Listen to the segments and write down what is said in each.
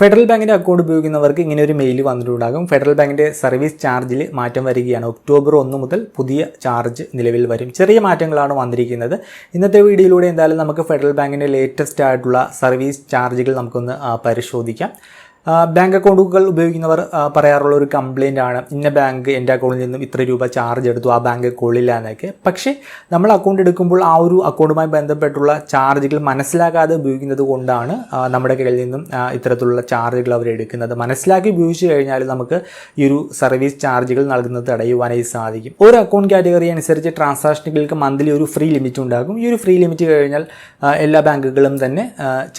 Federal ബാങ്കിൻ്റെ account ഉപയോഗിക്കുന്നവർക്ക് ഇങ്ങനെ ഒരു മെയിൽ വന്നിട്ടുണ്ടാകും. ഫെഡറൽ ബാങ്കിൻ്റെ സർവീസ് ചാർജിൽ മാറ്റം വരികയാണ്. ഒക്ടോബർ 1 മുതൽ പുതിയ ചാർജ് നിലവിൽ വരും. ചെറിയ മാറ്റങ്ങളാണ് വന്നിരിക്കുന്നത്. ഇന്നത്തെ വീഡിയോയിലൂടെ എന്തായാലും നമുക്ക് ഫെഡറൽ ബാങ്കിൻ്റെ ലേറ്റസ്റ്റ് ആയിട്ടുള്ള സർവീസ് ചാർജുകൾ നമുക്കൊന്ന് പരിശോധിക്കാം. ബാങ്ക് അക്കൗണ്ടുകൾ ഉപയോഗിക്കുന്നവർ പറയാറുള്ള ഒരു കംപ്ലയിൻ്റ് ആണ്, ഇന്ന ബാങ്ക് എൻ്റെ അക്കൗണ്ടിൽ നിന്നും ഇത്ര രൂപ ചാർജ് എടുത്തു, ആ ബാങ്ക് കൊള്ളില്ല എന്നൊക്കെ. പക്ഷേ നമ്മൾ അക്കൗണ്ട് എടുക്കുമ്പോൾ ആ ഒരു അക്കൗണ്ടുമായി ബന്ധപ്പെട്ടുള്ള ചാർജുകൾ മനസ്സിലാക്കാതെ ഉപയോഗിക്കുന്നത് കൊണ്ടാണ് നമ്മുടെ കയ്യിൽ നിന്നും ഇത്തരത്തിലുള്ള ചാർജുകൾ അവർ എടുക്കുന്നത്. മനസ്സിലാക്കി ഉപയോഗിച്ച് കഴിഞ്ഞാൽ നമുക്ക് ഈ ഒരു സർവീസ് ചാർജുകൾ നൽകുന്നത് തടയുവാനായി സാധിക്കും. ഒരു അക്കൗണ്ട് കാറ്റഗറി അനുസരിച്ച് ട്രാൻസാക്ഷനുകൾക്ക് മന്ത്ലി ഒരു ഫ്രീ ലിമിറ്റ് ഉണ്ടാകും. ഈ ഒരു ഫ്രീ ലിമിറ്റ് കഴിഞ്ഞാൽ എല്ലാ ബാങ്കുകളും തന്നെ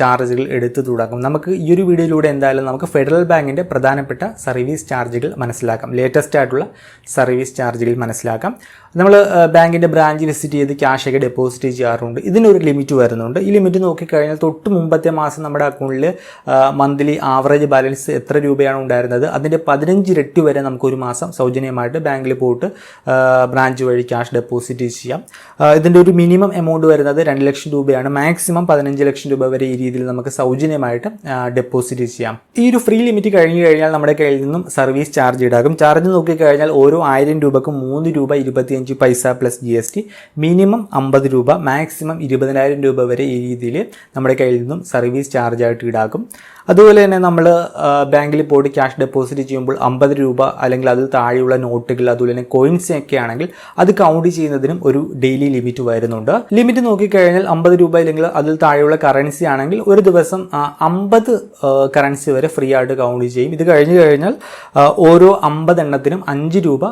ചാർജുകൾ എടുത്തു തുടങ്ങും. നമുക്ക് ഈ ഒരു വീഡിയോയിലൂടെ എന്തായാലും നമുക്ക് ഫെഡറൽ ബാങ്കിൻ്റെ പ്രധാനപ്പെട്ട സർവീസ് ചാർജുകൾ മനസ്സിലാക്കാം. ലേറ്റസ്റ്റ് ആയിട്ടുള്ള സർവീസ് ചാർജുകൾ മനസ്സിലാക്കാം. നമ്മൾ ബാങ്കിൻ്റെ ബ്രാഞ്ച് വിസിറ്റ് ചെയ്ത് ക്യാഷ് ഒക്കെ ഡെപ്പോസിറ്റ് ചെയ്യാറുണ്ട്. ഇതിനൊരു ലിമിറ്റ് വരുന്നുണ്ട്. ഈ ലിമിറ്റ് നോക്കിക്കഴിഞ്ഞാൽ തൊട്ട് മുമ്പത്തെ മാസം നമ്മുടെ അക്കൗണ്ടിൽ മന്ത്ലി ആവറേജ് ബാലൻസ് എത്ര രൂപയാണ് ഉണ്ടായിരുന്നത് അതിൻ്റെ 15 ഇരട്ടി വരെ നമുക്കൊരു മാസം സൗജന്യമായിട്ട് ബാങ്കിൽ പോയിട്ട് ബ്രാഞ്ച് വഴി ക്യാഷ് ഡെപ്പോസിറ്റ് ചെയ്യാം. ഇതിൻ്റെ ഒരു മിനിമം എമൗണ്ട് വരുന്നത് 2 ലക്ഷം രൂപയാണ്. മാക്സിമം 15 ലക്ഷം രൂപ വരെ ഈ രീതിയിൽ നമുക്ക് സൗജന്യമായിട്ട് ഡെപ്പോസിറ്റ് ചെയ്യാം. ഈ ഒരു ഫ്രീ ലിമിറ്റ് കഴിഞ്ഞു കഴിഞ്ഞാൽ നമ്മുടെ കയ്യിൽ നിന്നും സർവീസ് ചാർജ് ഈടാക്കും. ചാർജ് നോക്കിക്കഴിഞ്ഞാൽ ഓരോ 1000 രൂപക്ക് 3 രൂപ 25 പൈസ പ്ലസ് GST, മിനിമം 50 രൂപ, മാക്സിമം 20,000 രൂപ വരെ ഈ രീതിയിൽ നമ്മുടെ കയ്യിൽ നിന്നും സർവീസ് ചാർജായിട്ട് ഈടാക്കും. അതുപോലെ തന്നെ നമ്മൾ ബാങ്കിൽ പോയിട്ട് ക്യാഷ് ഡെപ്പോസിറ്റ് ചെയ്യുമ്പോൾ 50 രൂപ അല്ലെങ്കിൽ അതിൽ താഴെയുള്ള നോട്ടുകൾ അതുപോലെ തന്നെ കോയിൻസ് ഒക്കെ ആണെങ്കിൽ അത് കൗണ്ട് ചെയ്യുന്നതിനും ഒരു ഡെയിലി ലിമിറ്റ് വരുന്നുണ്ട്. ലിമിറ്റ് നോക്കിക്കഴിഞ്ഞാൽ 50 രൂപ അല്ലെങ്കിൽ അതിൽ താഴെയുള്ള കറൻസി ആണെങ്കിൽ ഒരു ദിവസം 50 കറൻസി വരെ ഫ്രീ ആയിട്ട് കൗണ്ട് ചെയ്യും. ഇത് കഴിഞ്ഞ് കഴിഞ്ഞാൽ ഓരോ 50 എണ്ണത്തിനും 5 രൂപ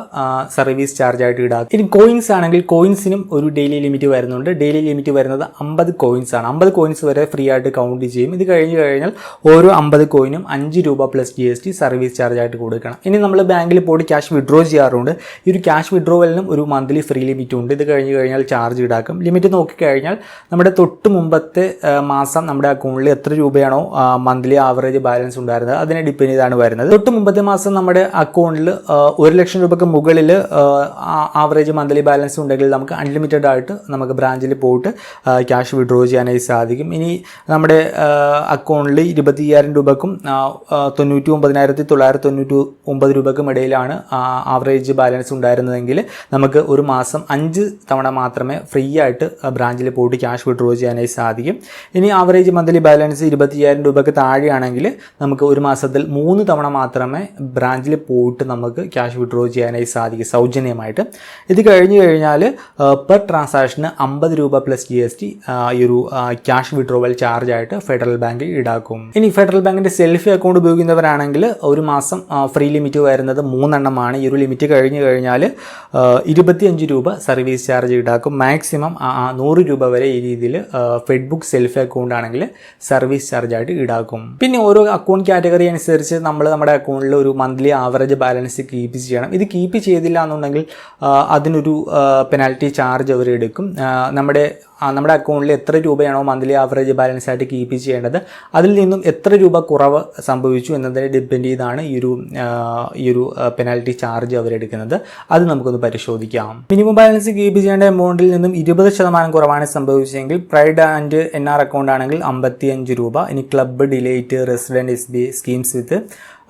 സർവീസ് ചാർജായിട്ട് ഈടാക്കും. ഇനി കോയിൻസ് ആണെങ്കിൽ കോയിൻസിനും ഒരു ഡെയിലി ലിമിറ്റ് വരുന്നുണ്ട്. ഡെയിലി ലിമിറ്റ് വരുന്നത് 50 കോയിൻസ് ആണ്. 50 കോയിൻസ് വരെ ഫ്രീ ആയിട്ട് കൗണ്ട് ചെയ്യും. ഇത് കഴിഞ്ഞ് കഴിഞ്ഞാൽ ഓരോ 50 കോയിനും 5 രൂപ പ്ലസ് GST സർവീസ് ചാർജായിട്ട് കൊടുക്കണം. ഇനി നമ്മൾ ബാങ്കിൽ പോയിട്ട് ക്യാഷ് വിഡ്രോ ചെയ്യാറുണ്ട്. ഈ ഒരു ക്യാഷ് വിഡ്രോവലിനും ഒരു മന്ത്ലി ഫ്രീ ലിമിറ്റ് ഉണ്ട്. ഇത് കഴിഞ്ഞ് കഴിഞ്ഞാൽ ചാർജ് ഈടാക്കും. ലിമിറ്റ് നോക്കിക്കഴിഞ്ഞാൽ നമ്മുടെ തൊട്ട് മുമ്പത്തെ മാസം നമ്മുടെ അക്കൗണ്ടിൽ എത്ര രൂപയാണോ മന്ത്ലി ആവറേജ് ബാലൻസ് ഉണ്ടായിരുന്നത് അതിനെ ഡിപ്പെൻഡ് ചെയ്താണ് വരുന്നത്. തൊട്ട് മുമ്പത്തെ മാസം നമ്മുടെ അക്കൗണ്ടിൽ 1 ലക്ഷം രൂപയ്ക്ക് മുകളിൽ ആവറേജ് മന്ത്ലി ബാലൻസ് ഉണ്ടെങ്കിൽ നമുക്ക് അൺലിമിറ്റഡ് ആയിട്ട് നമുക്ക് ബ്രാഞ്ചിൽ പോയിട്ട് ക്യാഷ് വിഡ്രോ ചെയ്യാനായി സാധിക്കും. ഇനി നമ്മുടെ അക്കൗണ്ടിൽ 25,000 രൂപക്കും 99,999 രൂപക്കും ഇടയിലാണ് ആവറേജ് ബാലൻസ് ഉണ്ടായിരുന്നതെങ്കിൽ നമുക്ക് ഒരു മാസം 5 തവണ മാത്രമേ ഫ്രീ ആയിട്ട് ബ്രാഞ്ചിൽ പോയിട്ട് ക്യാഷ് വിഡ്രോ ചെയ്യാനായി സാധിക്കും. ഇനി ആവറേജ് മന്ത്ലി ബാലൻസ് 25,000 രൂപയ്ക്ക് താഴെയാണെങ്കിൽ നമുക്ക് ഒരു മാസത്തിൽ 3 തവണ മാത്രമേ ബ്രാഞ്ചിൽ പോയിട്ട് നമുക്ക് ക്യാഷ് വിഡ്രോ ചെയ്യാനായി സാധിക്കും സൗജന്യമായിട്ട്. ഇത് കഴിഞ്ഞ് കഴിഞ്ഞാൽ പെർ ട്രാൻസാക്ഷന് 50 രൂപ പ്ലസ് GST ഈ ഒരു ക്യാഷ് വിഡ്രോവൽ ചാർജായിട്ട് ഫെഡറൽ ബാങ്ക് ഈടാക്കും. ഇനി ഫെഡറൽ ബാങ്കിൻ്റെ സെൽഫി അക്കൗണ്ട് ഉപയോഗിക്കുന്നവരാണെങ്കിൽ ഒരു മാസം ഫ്രീ ലിമിറ്റ് വരുന്നത് 3 എണ്ണമാണ്. ഈ ഒരു ലിമിറ്റ് കഴിഞ്ഞ് കഴിഞ്ഞാൽ 25 രൂപ സർവീസ് ചാർജ് ഈടാക്കും. മാക്സിമം 100 രൂപ വരെ ഈ രീതിയിൽ ഫെഡ്ബുക്ക് സെൽഫി അക്കൗണ്ട് ആണെങ്കിൽ സർവീസ് ചാർജായിട്ട് ഈടാക്കും. പിന്നെ ഓരോ അക്കൗണ്ട് കാറ്റഗറി അനുസരിച്ച് നമ്മൾ നമ്മുടെ അക്കൗണ്ടിൽ ഒരു മന്ത്ലി ആവറേജ് ബാലൻസ് കീപ്പ് ചെയ്യണം. ഇത് കീപ്പ് ചെയ്തില്ല എന്നുണ്ടെങ്കിൽ അതിനൊരു പെനാൽറ്റി ചാർജ് അവർ എടുക്കും. നമ്മുടെ അക്കൗണ്ടിൽ എത്ര രൂപയാണോ മന്ത്ലി ആവറേജ് ബാലൻസ് ആയിട്ട് കീപ്പ് ചെയ്യേണ്ടത് അതിൽ നിന്നും എത്ര രൂപ കുറവ് സംഭവിച്ചു എന്നതിനെ ഡിപ്പെൻഡ് ചെയ്താണ് ഈ ഒരു പെനാൽറ്റി ചാർജ് അവരെടുക്കുന്നത്. അത് നമുക്കൊന്ന് പരിശോധിക്കാം. മിനിമം ബാലൻസ് കീപ്പ് ചെയ്യേണ്ട എമൗണ്ടിൽ നിന്നും 20% കുറവാണ് സംഭവിച്ചെങ്കിൽ പ്രൈഡ് ആൻഡ് NR അക്കൗണ്ട് ആണെങ്കിൽ 55 രൂപ. ഇനി club, delight, resident, SBI schemes with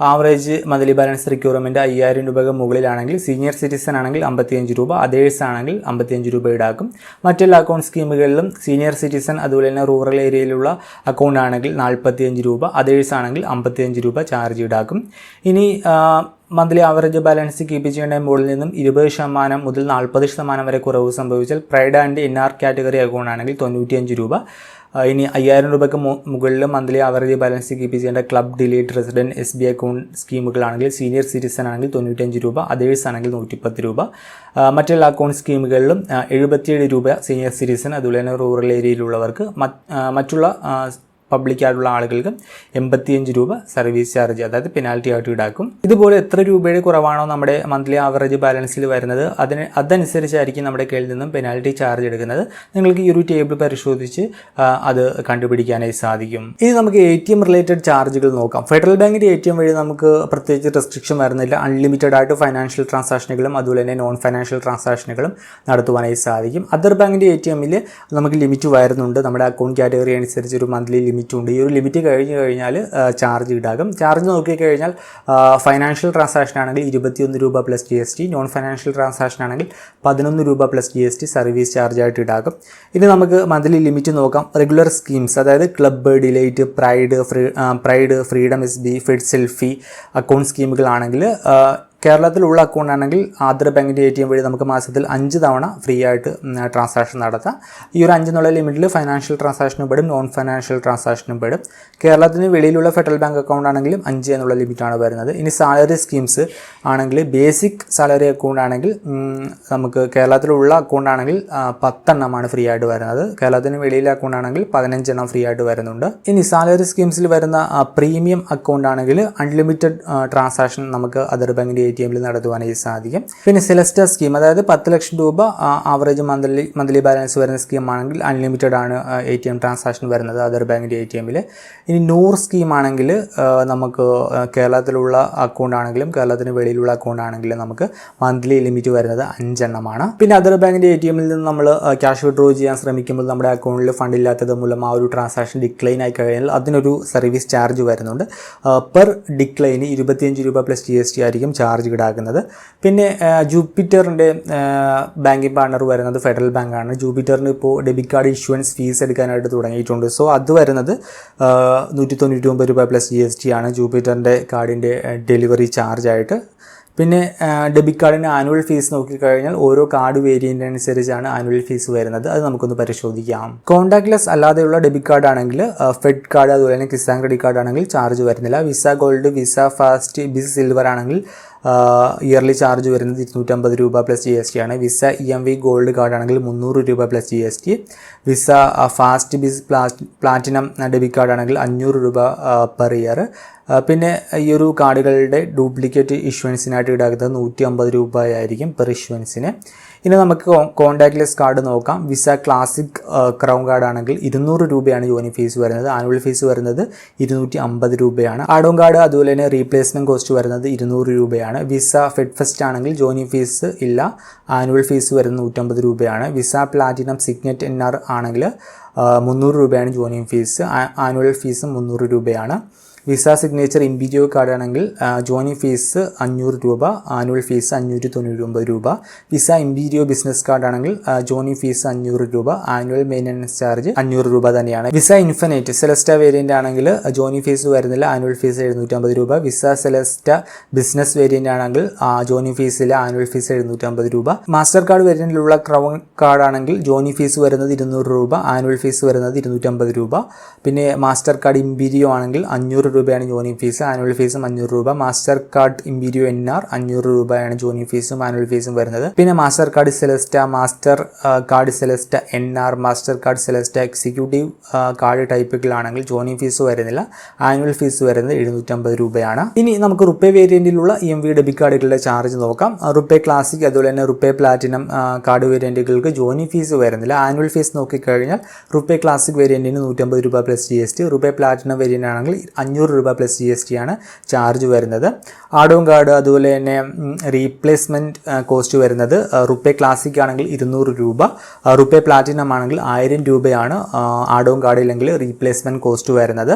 average monthly balance requirement 5,000 രൂപയ്ക്ക് മുകളിലാണെങ്കിൽ, സീനിയർ സിറ്റിസൺ ആണെങ്കിൽ 55 രൂപ, അതേഴ്സ് ആണെങ്കിൽ 55 രൂപ ഈടാക്കും. മറ്റുള്ള അക്കൗണ്ട് സ്കീമുകളിലും സീനിയർ സിറ്റിസൺ അതുപോലെ തന്നെ റൂറൽ ഏരിയയിലുള്ള അക്കൗണ്ട് ആണെങ്കിൽ 45 രൂപ, അതേഴ്സ് ആണെങ്കിൽ 55 രൂപ ചാർജ് ഈടാക്കും. ഇനി മന്ത്ലി ആവറേജ് ബാലൻസ് കീപ്പ് ചെയ്യേണ്ട എമൗണ്ടിൽ നിന്നും 20% മുതൽ 40% വരെ കുറവ് സംഭവിച്ചാൽ pride and NR category account ആണെങ്കിൽ 95 രൂപ. ഇനി 5,000 രൂപയ്ക്ക് മുകളിൽ മന്ത്ലി ആവറേജ് ബാലൻസ് കീപ്പ് ചെയ്യേണ്ട club, delight, resident, SBI account സ്കീമുകളാണെങ്കിൽ സീനിയർ സിറ്റിസൺ ആണെങ്കിൽ 95 രൂപ, അതേഴ്സ് ആണെങ്കിൽ 110 രൂപ. മറ്റുള്ള അക്കൗണ്ട് സ്കീമുകളിലും 77 രൂപ സീനിയർ സിറ്റിസൺ അതുപോലെ തന്നെ റൂറൽ ഏരിയയിലുള്ളവർക്ക്, മറ്റുള്ള പബ്ലിക്കായിട്ടുള്ള ആളുകൾക്ക് 85 രൂപ സർവീസ് ചാർജ് അതായത് പെനാൽറ്റി ആയിട്ട് ഈടാക്കും. ഇതുപോലെ എത്ര രൂപയുടെ കുറവാണോ നമ്മുടെ മന്ത്ലി ആവറേജ് ബാലൻസിൽ വരുന്നത് അതനുസരിച്ചായിരിക്കും നമ്മുടെ കയ്യിൽ നിന്നും പെനാൽറ്റി ചാർജ് എടുക്കുന്നത്. നിങ്ങൾക്ക് ഈ ഒരു ടേബിൾ പരിശോധിച്ച് അത് കണ്ടുപിടിക്കാനായി സാധിക്കും. ഇനി നമുക്ക് ATM റിലേറ്റഡ് ചാർജുകൾ നോക്കാം. ഫെഡറൽ ബാങ്കിൻ്റെ ATM വഴി നമുക്ക് പ്രത്യേകിച്ച് റെസ്ട്രിക്ഷൻ വരുന്നില്ല. അൺലിമിറ്റഡ് ആയിട്ട് ഫൈനാൻഷ്യൽ ട്രാൻസാക്ഷനുകളും അതുപോലെ തന്നെ നോൺ ഫൈനാൻഷ്യൽ ട്രാൻസാക്ഷനുകളും നടത്തുവാനായി സാധിക്കും. അതർ ബാങ്കിൻ്റെ ATMൽ നമുക്ക് ലിമിറ്റ് വരുന്നുണ്ട്. നമ്മുടെ അക്കൗണ്ട് കാറ്റഗറി അനുസരിച്ച് ഒരു മന്ത്ലി ലിമിറ്റ് ലിമിറ്റുണ്ട്. ഈ ഒരു ലിമിറ്റ് കഴിഞ്ഞ് കഴിഞ്ഞാൽ ചാർജ് ഈടാകും. ചാർജ് നോക്കിക്കഴിഞ്ഞാൽ ഫൈനാൻഷ്യൽ ട്രാൻസാക്ഷൻ ആണെങ്കിൽ 21 രൂപ plus GST, non financial transaction ആണെങ്കിൽ 11 രൂപ പ്ലസ് GST സർവീസ് ചാർജായിട്ട് ഈടാകും. ഇനി നമുക്ക് മന്ത്ലി ലിമിറ്റ് നോക്കാം. റെഗുലർ സ്കീംസ്, അതായത് club, delight, pride, freedom SB, ഫിഡ് സെൽഫി അക്കൗണ്ട് സ്കീമുകളാണെങ്കിൽ കേരളത്തിലുള്ള അക്കൗണ്ട് ആണെങ്കിൽ ആന്ധ്ര ബാങ്കിൻ്റെ ATM വഴി നമുക്ക് മാസത്തിൽ 5 തവണ ഫ്രീ ആയിട്ട് ട്രാൻസാക്ഷൻ നടത്താം. ഈ ഒരു 5 എന്നുള്ള ലിമിറ്റിൽ ഫൈനാൻഷ്യൽ ട്രാൻസാക്ഷനും പെടും, നോൺ ഫൈനാൻഷ്യൽ ട്രാൻസാക്ഷനും പെടും. കേരളത്തിന് വെളിയിലുള്ള ഫെഡറൽ ബാങ്ക് അക്കൗണ്ട് ആണെങ്കിലും 5 എന്നുള്ള ലിമിറ്റാണ് വരുന്നത്. ഇനി സാലറി സ്കീംസ് ആണെങ്കിൽ ബേസിക് സാലറി അക്കൗണ്ട് ആണെങ്കിൽ നമുക്ക് കേരളത്തിലുള്ള അക്കൗണ്ട് ആണെങ്കിൽ 10 എണ്ണമാണ് ഫ്രീ ആയിട്ട് വരുന്നത്. കേരളത്തിന് വെളിയിലെ അക്കൗണ്ട് ആണെങ്കിൽ 15 എണ്ണം ഫ്രീ ആയിട്ട് വരുന്നുണ്ട്. ഇനി സാലറി സ്കീംസിൽ വരുന്ന പ്രീമിയം അക്കൗണ്ട് ആണെങ്കിൽ അൺലിമിറ്റഡ് ട്രാൻസാക്ഷൻ നമുക്ക് അതർ ബാങ്കിൻ്റെ ATM നടത്തുവാനായി സാധിക്കും. പിന്നെ സെലസ്റ്റ സ്കീം, അതായത് 10 ലക്ഷം രൂപ ആവറേജ് മന്ത്ലി ബാലൻസ് വരുന്ന സ്കീം ആണെങ്കിൽ അൺലിമിറ്റഡ് ആണ് ATM ട്രാൻസാക്ഷൻ വരുന്നത് അതർ ബാങ്കിൻ്റെ ATM. ഇനി നൂറ് സ്കീം ആണെങ്കിൽ നമുക്ക് കേരളത്തിലുള്ള അക്കൗണ്ട് ആണെങ്കിലും കേരളത്തിന് വെളിയിലുള്ള അക്കൗണ്ട് ആണെങ്കിലും നമുക്ക് മന്ത്ലി ലിമിറ്റ് വരുന്നത് 5 എണ്ണമാണ്. പിന്നെ അതർ ബാങ്കിൻ്റെ ATM നിന്ന് നമ്മൾ ക്യാഷ് വിഡ്രോ ചെയ്യാൻ ശ്രമിക്കുമ്പോൾ നമ്മുടെ അക്കൗണ്ടിൽ ഫണ്ട് ഇല്ലാത്തത് മൂലം ആ ഒരു ട്രാൻസാക്ഷൻ ഡിക്ലൈൻ ആയി കഴിഞ്ഞാൽ അതിനൊരു സർവീസ് ചാർജ് വരുന്നുണ്ട്. പെർ ഡിക്ലൈന് 25 രൂപ പ്ലസ് GST ആയിരിക്കും ചാർജ് ഈടാക്കുന്നത്. പിന്നെ ജൂപ്പിറ്ററിൻ്റെ ബാങ്കിങ് പാർട്ണർ വരുന്നത് ഫെഡറൽ ബാങ്കാണ്. ജൂപ്പിറ്ററിന് ഇപ്പോൾ ഡെബിറ്റ് കാർഡ് ഇഷ്യൂവൻസ് ഫീസ് എടുക്കാനായിട്ട് തുടങ്ങിയിട്ടുണ്ട്. സോ അത് വരുന്നത് 199 രൂപ പ്ലസ് GST ആണ് ജൂപ്പിറ്ററിൻ്റെ കാർഡിൻ്റെ ഡെലിവറി ചാർജായിട്ട്. പിന്നെ ഡെബിറ്റ് കാർഡിന് ആനുവൽ ഫീസ് നോക്കിക്കഴിഞ്ഞാൽ ഓരോ കാർഡ് വേരിയൻ്റ് അനുസരിച്ചാണ് ആനുവൽ ഫീസ് വരുന്നത്. അത് നമുക്കൊന്ന് പരിശോധിക്കാം. കോൺടാക്ട്ലെസ് അല്ലാതെയുള്ള ഡെബിറ്റ് കാർഡ് ആണെങ്കിൽ ഫെഡ് കാർഡ് അതുപോലെ തന്നെ കിസാൻ ക്രെഡിറ്റ് കാർഡ് ആണെങ്കിൽ ചാർജ് വരുന്നില്ല. Visa gold, visa fast, visa silver ആണെങ്കിൽ ഇയർലി ചാർജ് വരുന്നത് 250 രൂപ പ്ലസ് GST ആണ്. വിസ EMV ഗോൾഡ് കാർഡ് ആണെങ്കിൽ 300 രൂപ പ്ലസ് GST. വിസ ഫാസ്റ്റ് ബിസ് പ്ലാറ്റിനം ഡെബിറ്റ് കാർഡ് ആണെങ്കിൽ 500 രൂപ പെർ ഇയർ. പിന്നെ ഈ ഒരു കാർഡുകളുടെ ഡ്യൂപ്ലിക്കേറ്റ് ഇഷ്യൂവൻസിനായിട്ട് ഈടാക്കുന്നത് 150 രൂപയായിരിക്കും പെർ ഇഷ്യൂവൻസിന്. ഇനി നമുക്ക് കോൺടാക്ട്ലെസ് കാർഡ് നോക്കാം. വിസ ക്ലാസിക് ക്രൗൺ കാർഡ് ആണെങ്കിൽ 200 രൂപയാണ് ജോയിനിങ് ഫീസ് വരുന്നത്. ആനുവൽ ഫീസ് വരുന്നത് 250 രൂപയാണ്. ആഡോൺ കാർഡ് അതുപോലെ തന്നെ റീപ്ലേസ്മെൻറ്റ് കോസ്റ്റ് വരുന്നത് 200 രൂപയാണ്. വിസ ഫെഡ് ഫെസ്റ്റ് ആണെങ്കിൽ ജോയിനിങ് ഫീസ് ഇല്ല, ആനുവൽ ഫീസ് വരുന്നത് 150 രൂപയാണ്. വിസ പ്ലാറ്റിനം സിഗ്നറ്റ് NR ആണെങ്കിൽ 300 രൂപയാണ് ജോയിനിങ് ഫീസ്, ആനുവൽ ഫീസും 300 രൂപയാണ്. വിസ സിഗ്നേച്ചർ ഇമ്പീരിയോ കാർഡ് ആണെങ്കിൽ ജോയിനിങ് ഫീസ് 500 രൂപ, ആനുവൽ ഫീസ് 599 രൂപ. വിസ ഇമ്പീരിയോ ബിസിനസ് കാർഡ് ആണെങ്കിൽ ജോയിനിങ് ഫീസ് 500 രൂപ, ആനുവൽ മെയിൻ്റനൻസ് ചാർജ് 500 രൂപ തന്നെയാണ്. വിസ ഇൻഫിനിറ്റ് സെലസ്റ്റ വേരിയൻ്റ് ആണെങ്കിൽ ജോയിനിങ് ഫീസ് വരുന്നില്ല, ആനുവൽ ഫീസ് 750 രൂപ. വിസ സെലസ്റ്റ ബിസിനസ് വേരിയൻ്റ് ആണെങ്കിൽ ജോയിനിങ് ഫീസില്ല, ആനുവൽ ഫീസ് 750 രൂപ. മാസ്റ്റർ കാർഡ് വേരിയൻറ്റിലുള്ള ക്രൗൺ കാർഡ് ആണെങ്കിൽ ജോയിനിങ് ഫീസ് വരുന്നത് 200 രൂപ, ആനുവൽ ഫീസ് വരുന്നത് 250 രൂപ. പിന്നെ മാസ്റ്റർ കാർഡ് ഇമ്പീരിയോ ആണെങ്കിൽ 500 രൂപയാണ് ജോയിനിങ് ഫീസ്, ആനുവൽ ഫീസും 500 രൂപ. മാസ്റ്റർ കാർഡ് ഇമ്പീരിയോ NR 500 രൂപയാണ് ജോയിനിങ് ഫീസും ആനുവൽ ഫീസും വരുന്നത്. പിന്നെ master card Celesta, master card Celesta NR, master card Celesta executive card ടൈപ്പുകളാണെങ്കിൽ ജോയിനിങ് ഫീസ് വരുന്നില്ല, ആനുവൽ ഫീസ് വരുന്നത് 750 രൂപയാണ്. ഇനി നമുക്ക് റുപ്പേ വേരിയൻറ്റിലുള്ള EMV ഡെബിറ്റ് കാർഡുകളുടെ ചാർജ് നോക്കാം. റുപ്പേ ക്ലാസിക് അതുപോലെ തന്നെ റുപ്പേ പ്ലാറ്റിനം കാർഡ് വേരിയൻറ്റുകൾക്ക് ജോയിനിങ് ഫീസ് വരുന്നില്ല. ആനുവൽ ഫീസ് നോക്കിക്കഴിഞ്ഞാൽ റുപ്പേ ക്ലാസിക് വേരിയൻറ്റിന് 150 രൂപ plus GST, RuPay platinum variant ആണെങ്കിൽ 500 രൂപ പ്ലസ് GST ആണ് ചാർജ് വരുന്നത്. ആഡോൺ കാർഡ് അതുപോലെ തന്നെ റീപ്ലേസ്മെൻറ്റ് കോസ്റ്റ് വരുന്നത് റുപ്പേ ക്ലാസിക് ആണെങ്കിൽ 200 രൂപ, റുപ്പേ പ്ലാറ്റിനം ആണെങ്കിൽ 1000 രൂപയാണ് ആഡോൺ കാർഡില്ലെങ്കിൽ റീപ്ലേസ്മെൻറ്റ് കോസ്റ്റ് വരുന്നത്.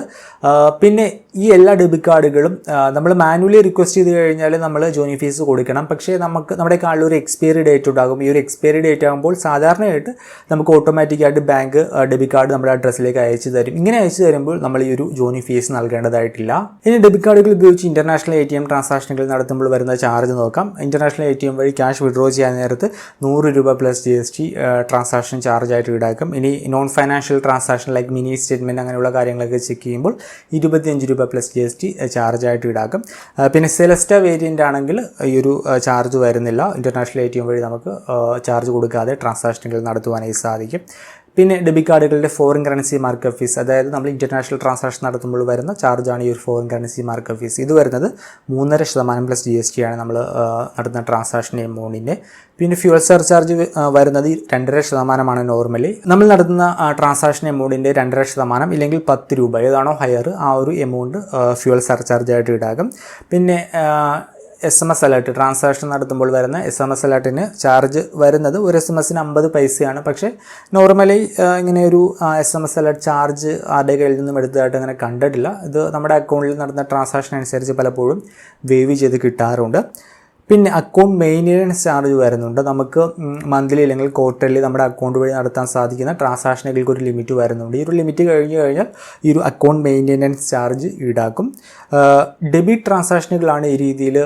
പിന്നെ ഈ എല്ലാ ഡെബിറ്റ് കാർഡുകളും നമ്മൾ മാനുവലി റിക്വസ്റ്റ് ചെയ്ത് കഴിഞ്ഞാൽ നമ്മൾ ജോയിനിങ് ഫീസ് കൊടുക്കണം. പക്ഷേ നമ്മുടെ കാർഡിൽ ഒരു എക്സ്പയറി ഡേറ്റ് ഉണ്ടാകും. ഈ ഒരു എക്സ്പയറി ഡേറ്റ് ആകുമ്പോൾ സാധാരണയായിട്ട് നമുക്ക് ഓട്ടോമാറ്റിക്കായിട്ട് ബാങ്ക് ഡെബിറ്റ് കാർഡ് നമ്മുടെ അഡ്രസ്സിലേക്ക് അയച്ചു തരും. ഇങ്ങനെ അയച്ചു തരുമ്പോൾ നമ്മൾ ഈ ഒരു ജോയിനിങ് ഫീസ് നൽകേണ്ടതായിട്ടില്ല. ഇനി ഡെബിറ്റ് കാർഡുകൾ ഉപയോഗിച്ച് ഇൻ്റർനാഷണൽ ATM ട്രാൻസാക്ഷനുകൾ നടത്തുമ്പോൾ വരുന്ന ചാർജ് നോക്കാം. ഇൻ്റർനാഷണൽ ATM വഴി ക്യാഷ് വിഡ്രോ ചെയ്യാൻ നേരത്ത് 100 രൂപ പ്ലസ് GST ട്രാൻസാക്ഷൻ ചാർജായിട്ട് ഈടാക്കും. ഇനി non financial transaction like mini statement അങ്ങനെയുള്ള കാര്യങ്ങളൊക്കെ ചെക്ക് ചെയ്യുമ്പോൾ 25 രൂപ പ്ലസ് GST ചാർജായിട്ട് ഈടാക്കും. പിന്നെ സെലസ്റ്റ വേരിയൻ്റ് ആണെങ്കിൽ ഈ ഒരു ചാർജ് വരുന്നില്ല. ഇൻ്റർനാഷണൽ ATM വഴി നമുക്ക് ചാർജ് കൊടുക്കാതെ ട്രാൻസാക്ഷനുകൾ നടത്തുവാനായി സാധിക്കും. പിന്നെ ഡെബിറ്റ് കാർഡുകളുടെ ഫോറിൻ കറൻസി മാർക്കപ്പ് ഫീസ്, അതായത് നമ്മൾ ഇൻ്റർനാഷണൽ ട്രാൻസാക്ഷൻ നടത്തുമ്പോൾ വരുന്ന ചാർജാണ് ഈ ഒരു ഫോറിൻ കറൻസി മാർക്കപ്പ് ഫീസ്. ഇത് വരുന്നത് 3.5% പ്ലസ് GST ആണ് നമ്മൾ നടത്തുന്ന ട്രാൻസാക്ഷൻ എമൗണ്ടിൻ്റെ. പിന്നെ ഫ്യൂൽ സർചാർജ് വരുന്നത് 2.5% നോർമലി. നമ്മൾ നടത്തുന്ന ട്രാൻസാക്ഷൻ എമൗണ്ടിൻ്റെ 2.5% ഇല്ലെങ്കിൽ 10 രൂപ ഏതാണോ ഹയർ ആ ഒരു എമൗണ്ട് ഫ്യൂൽ സർചാർജായിട്ട് ഈടാക്കും. പിന്നെ SMS അലേർട്ട് ട്രാൻസാക്ഷൻ നടത്തുമ്പോൾ വരുന്ന SMS അലേർട്ടിന് ചാർജ് വരുന്നത് ഒരു SMS-ന് 50 പൈസയാണ്. പക്ഷേ നോർമലി ഇങ്ങനെ ഒരു SMS അലേർട്ട് ചാർജ് ആരുടെ കയ്യിൽ നിന്നും എടുത്തതായിട്ട് അങ്ങനെ കണ്ടിട്ടില്ല. ഇത് നമ്മുടെ അക്കൗണ്ടിൽ നടന്ന ട്രാൻസാക്ഷൻ അനുസരിച്ച് പലപ്പോഴും വേവ് ചെയ്ത് കിട്ടാറുണ്ട്. പിന്നെ അക്കൗണ്ട് മെയിൻ്റെനൻസ് ചാർജ് വരുന്നുണ്ട്. നമുക്ക് മന്ത്ലി അല്ലെങ്കിൽ ക്വാർട്ടർലി നമ്മുടെ അക്കൗണ്ട് വഴി നടത്താൻ സാധിക്കുന്ന ട്രാൻസാക്ഷനുകൾക്ക് ഒരു ലിമിറ്റ് വരുന്നുണ്ട്. ഈ ഒരു ലിമിറ്റ് കഴിഞ്ഞ് കഴിഞ്ഞാൽ ഈ ഒരു അക്കൗണ്ട് മെയിൻ്റെനൻസ് ചാർജ് ഈടാക്കും. ഡെബിറ്റ് ട്രാൻസാക്ഷനുകളാണ് ഈ രീതിയിൽ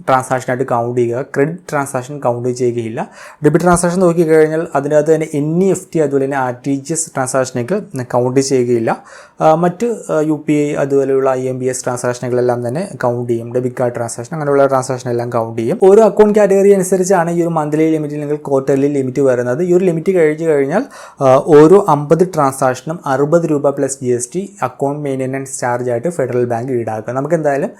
ട്രാൻസാക്ഷനായിട്ട് കൗണ്ട് ചെയ്യുക. ക്രെഡിറ്റ് ട്രാൻസാക്ഷൻ കൗണ്ട് ചെയ്യുകയില്ല. ഡെബിറ്റ് ട്രാൻസാക്ഷൻ നോക്കിക്കഴിഞ്ഞാൽ അതിനകത്ത് തന്നെ NEFT അതുപോലെ തന്നെ RTGS ട്രാൻസാക്ഷനുകൾ കൗണ്ട് ചെയ്യുകയില്ല. മറ്റ് UPI അതുപോലെയുള്ള IMBS ട്രാൻസാക്ഷനുകളെല്ലാം തന്നെ കൗണ്ട് ചെയ്യും. ഡെബിറ്റ് കാർഡ് ട്രാൻസാക്ഷൻ അങ്ങനെയുള്ള ട്രാൻസാക്ഷൻ എല്ലാം കൗണ്ട് ചെയ്യും. ഓരോ അക്കൗണ്ട് കാറ്റഗറി അനുസരിച്ചാണ് ഈ ഒരു മന്ത്ലി ലിമിറ്റ് അല്ലെങ്കിൽ ക്വാർട്ടർലി ലിമിറ്റ് വരുന്നത്. ഈ ഒരു ലിമിറ്റ് കഴിഞ്ഞ് കഴിഞ്ഞാൽ ഓരോ 50 ട്രാൻസാക്ഷനും 60 രൂപ plus GST account maintenance charge ആയിട്ട് ഫെഡറൽ ബാങ്ക് ഈടാക്കുക. നമുക്ക് എന്തായാലും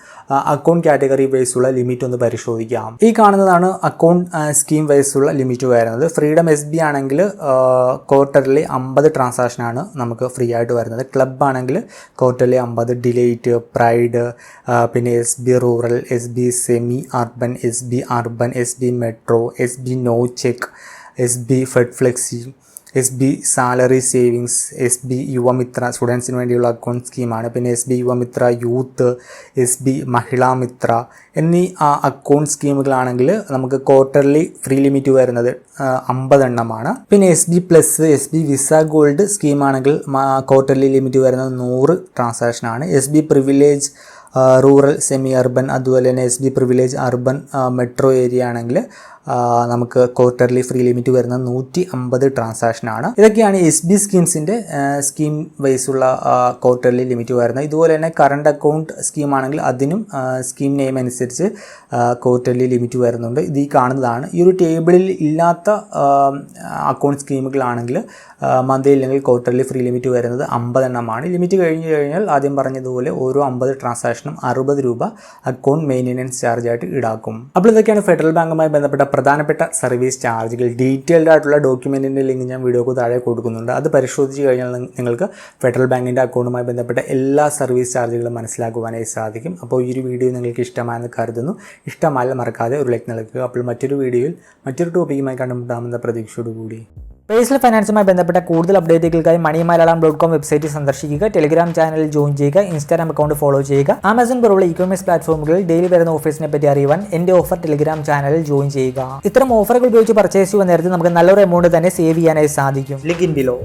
അക്കൗണ്ട് കാറ്റഗറി വൈസുള്ള ലിമിറ്റ് ഒന്ന് പരിശോധിക്കാം. ഈ കാണുന്നതാണ് അക്കൗണ്ട് സ്കീം വൈസുള്ള ലിമിറ്റ് വരുന്നത്. ഫ്രീഡം SB ആണെങ്കിൽ ക്വാർട്ടർലി 50 ട്രാൻസാക്ഷനാണ് നമുക്ക് ഫ്രീ ആയിട്ട് വരുന്നത്. ക്ലബ് ആണെങ്കിൽ ക്വാർട്ടർലി 50, ഡിലൈറ്റ്, പ്രൈഡ്, പിന്നെ SB rural, SB semi urban, SB urban, SB metro, SB no cheque, SB fed flexi, SB salary savings, SB Yuvamitra സ്റ്റുഡൻസിന് വേണ്ടിയുള്ള അക്കൗണ്ട് സ്കീമാണ്. പിന്നെ SB Yuvamitra youth, SB Mahila Mitra എന്നീ അക്കൗണ്ട് സ്കീമുകളാണെങ്കിൽ നമുക്ക് ക്വാർട്ടർലി ഫ്രീ ലിമിറ്റ് വരുന്നത് 50 എണ്ണമാണ്. പിന്നെ SB plus, SB Visa gold സ്കീമാണെങ്കിൽ ക്വാർട്ടർലി ലിമിറ്റ് വരുന്നത് 100 ട്രാൻസാക്ഷനാണ്. SB privilege rural, semi urban അതുപോലെ തന്നെ SB privilege urban metro area ആണെങ്കിൽ നമുക്ക് ക്വാർട്ടർലി ഫ്രീ ലിമിറ്റ് വരുന്ന 150 ട്രാൻസാക്ഷനാണ്. ഇതൊക്കെയാണ് SB സ്കീംസിൻ്റെ സ്കീം വൈസുള്ള ക്വാർട്ടർലി ലിമിറ്റ് വരുന്നത്. ഇതുപോലെ തന്നെ കറണ്ട് അക്കൗണ്ട് സ്കീമാണെങ്കിൽ അതിനും സ്കീം നെയിം അനുസരിച്ച് ക്വാർട്ടർലി ലിമിറ്റ് വരുന്നുണ്ട്. ഇത് ഈ കാണുന്നതാണ്. ഈ ഒരു ടേബിളിൽ ഇല്ലാത്ത അക്കൗണ്ട് സ്കീമുകളാണെങ്കിൽ മന്ത്ലി അല്ലെങ്കിൽ ക്വാർട്ടർലി ഫ്രീ ലിമിറ്റ് വരുന്നത് 50 എണ്ണമാണ്. ലിമിറ്റ് കഴിഞ്ഞ് കഴിഞ്ഞാൽ ആദ്യം പറഞ്ഞതുപോലെ ഓരോ 50 ട്രാൻസാക്ഷനും 60 രൂപ അക്കൗണ്ട് മെയിൻ്റെനൻസ് ചാർജ് ആയിട്ട് ഈടാക്കും. അപ്പോൾ ഇതൊക്കെയാണ് ഫെഡറൽ ബാങ്കുമായി ബന്ധപ്പെട്ട പ്രധാനപ്പെട്ട സർവീസ് ചാർജുകൾ. ഡീറ്റെയിൽഡ് ആയിട്ടുള്ള ഡോക്യുമെൻറ്റിൻ്റെ ലിങ്ക് ഞാൻ വീഡിയോക്ക് താഴെ കൊടുക്കുന്നുണ്ട്. അത് പരിശോധിച്ച് കഴിഞ്ഞാൽ നിങ്ങൾക്ക് ഫെഡറൽ ബാങ്കിൻ്റെ അക്കൗണ്ടുമായി ബന്ധപ്പെട്ട എല്ലാ സർവീസ് ചാർജുകളും മനസ്സിലാക്കുവാനായി സാധിക്കും. അപ്പോൾ ഈ ഒരു വീഡിയോ നിങ്ങൾക്ക് ഇഷ്ടമായെന്ന് കരുതുന്നു. ഇഷ്ടമായാൽ മറക്കാതെ ഒരു ലൈക്ക് നൽകുക. അപ്പോൾ മറ്റൊരു വീഡിയോയിൽ മറ്റൊരു ടോപ്പിക്കുമായി കണ്ടുമുട്ടാമെന്ന പ്രതീക്ഷയോടുകൂടി പേഴ്സണൽ ഫൈനാൻസുമായി ബന്ധപ്പെട്ട കൂടുതൽ അപ്ഡേറ്റുകൾക്കായി moneymalayalam.com വെബ്സൈറ്റ് സന്ദർശിക്കുക. ടെലിഗ്രാം ചാനലിൽ ജോയിൻ ചെയ്യുക. ഇൻസ്റ്റാഗ്രാം അക്കൗണ്ട് ഫോളോ ചെയ്യുക. ആമസോൺ പോലുള്ള ഇ-കൊമേഴ്സ് പ്ലാറ്റ്ഫോമുകളിൽ ഡെയിലി വരുന്ന ഓഫേഴ്സിനെ പറ്റി അറിയുവാൻ എൻ്റെ ഓഫർ ടെലിഗ്രാം ചാനലിൽ ജോയിൻ ചെയ്യുക. ഇത്തരം ഓഫറുകൾ ഉപയോഗിച്ച് പർച്ചേസ് ചെയ്യുന്ന നേരത്തെ നമുക്ക് നല്ലൊരു എമൗണ്ട് തന്നെ സേവ് ചെയ്യാനായി സാധിക്കും. Link in below.